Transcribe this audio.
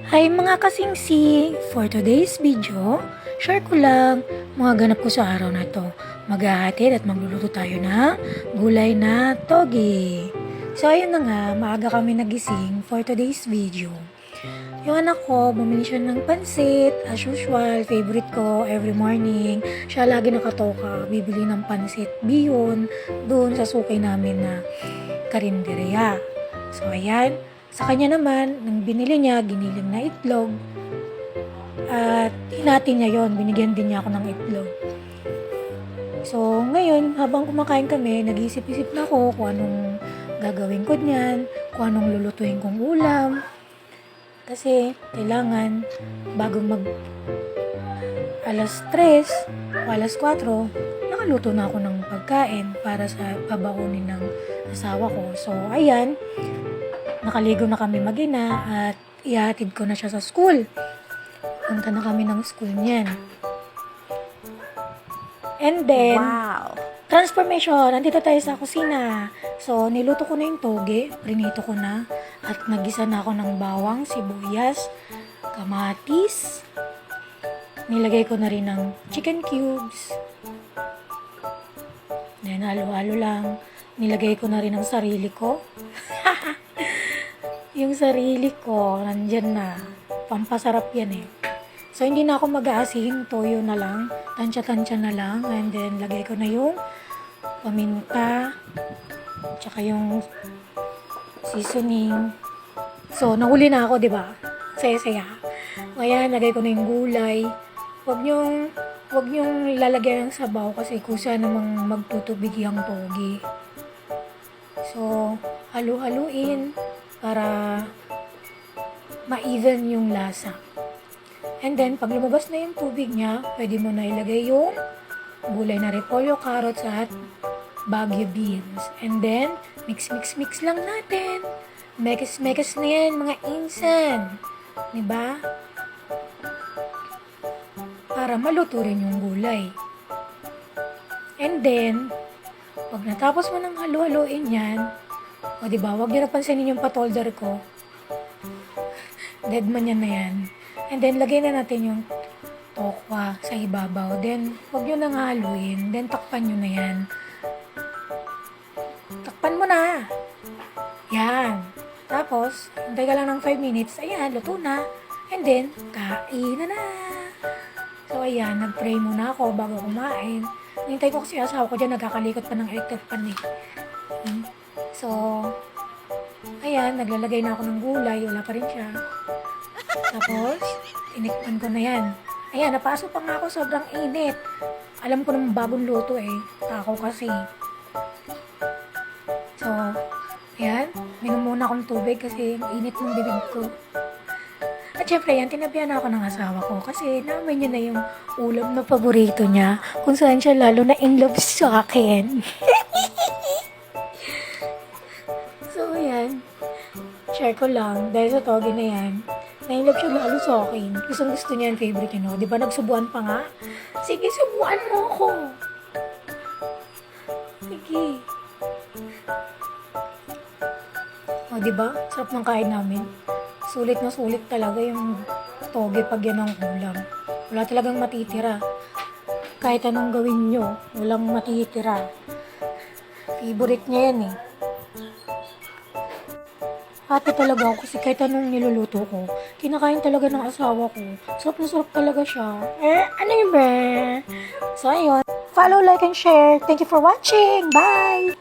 Hi mga kasingsing! For today's video, share ko lang mga ganap ko sa araw na to. Maghahatid at magluluto tayo ng gulay na toge. So ayun na nga, maaga kami nagising for today's video. Yung anak ko, bumili siya ng pansit, as usual, favorite ko every morning. Siya lagi nakatoka, bibili ng pansit bihon doon sa sukay namin na karinderya. So ayan, sa kanya naman, nang binili niya, giniling na itlog. At hinati niya yon, binigyan din niya ako ng itlog. So, ngayon, habang kumakain kami, nag-iisip-isip na ako kung anong gagawin ko niyan, kung anong lulutuin kong ulam. Kasi, kailangan, bago mag alas 3 o alas 4, nakaluto na ako ng pagkain para sa babaunin ng asawa ko. So, ayan, nakaligo na kami mag-ina at ihatid ko na siya sa school. Punta na kami ng school niyan. And then, Wow! transformation, nandito tayo sa kusina. So, niluto ko na yung toge, prinito ko na, at nagisa na ako ng bawang, sibuyas, kamatis, nilagay ko na rin ng chicken cubes, then halo-halo lang, nilagay ko na rin ang sarili ko. Yung sarili ko, nandyan na. Pampasarap yan eh. So, hindi na ako mag-aasin. Toyo na lang. Tansya-tansya na lang. And then, lagay ko na yung paminta. Tsaka yung seasoning. So, nahuli na ako, di ba? Saya-saya. Ayan, lagay ko na yung gulay. Huwag nyong lalagyan ng sabaw kasi kusa namang magtutubig yung togi. So, halu-haluin para ma-even yung lasa. And then, pag lumabas na yung tubig niya, pwede mo na ilagay yung gulay na repolyo, carrots, at Baguio beans. And then, mix lang natin. Mekas na yan, mga insan. Diba? Para maluto rin yung gulay. And then, pag natapos mo ng halu-haluin yan, o diba, huwag niyo napansinin yung patolder ko. Dead man yan na yan. And then, lagay na natin yung tokwa sa ibabaw. Then, huwag nyo nang haluin. Then, takpan nyo na yan. Takpan mo na. Yan. Tapos, hintay ka lang ng 5 minutes. Ayan, luto na. And then, kain na. So, ayan, nag-pray muna ako bago kumain. Hintay ko kasi asawa ko dyan, nagkakalikot pa ng electric pan eh. So, ayan, naglalagay na ako ng gulay. Wala pa rin siya. Tapos, tinikman ko na yan. Ayan, napasok pa nga ako, sobrang init. Alam ko naman bagong luto eh. Tako kasi. So, ayan, minom muna akong tubig kasi init ng bibig ko. At syempre yan, tinabihan ako ng asawa ko kasi namin niya na yung ulam na paborito niya kung saan siya lalo na in love sa akin. So, ayan. Share ko lang dahil sa toge na yan. Na-in-love siya lalo sa akin. Gusto niya yung favorite niya, no? Di ba nagsubuan pa nga? Sige, subuan mo ako. Sige. O, di ba? Sarap ng kain namin. Sulit na sulit talaga yung toge pag yan ang ulam. Wala talagang matitira. Kahit anong gawin nyo, walang matitira. Favorite niya yan eh. Happy talaga ako kasi kahit anong niluluto ko, kinakain talaga ng asawa ko. Sarap na sarap talaga siya. Ano yun ba? So, ayun. Follow, like, and share. Thank you for watching. Bye!